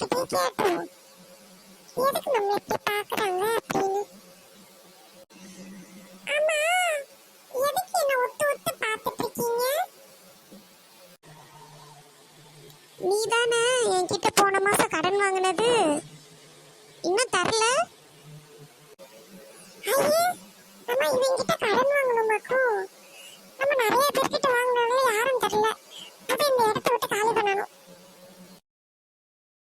அவர்கிட்ட கேட்டோம் எதுக்கு நம்ம இப்படி பாக்குறாங்க அப்படின்னு. ஆமா, எதுக்கு என்ன ஒத்து ஒத்து பாத்துட்டு இருக்கீங்க? நீதானே என்கிட்ட போன மாசம் கடன் வாங்கினது, இன்னும் தரல. ஐயே, நம்ம இவங்கிட்ட கடன் வாங்கணுமாக்கும்?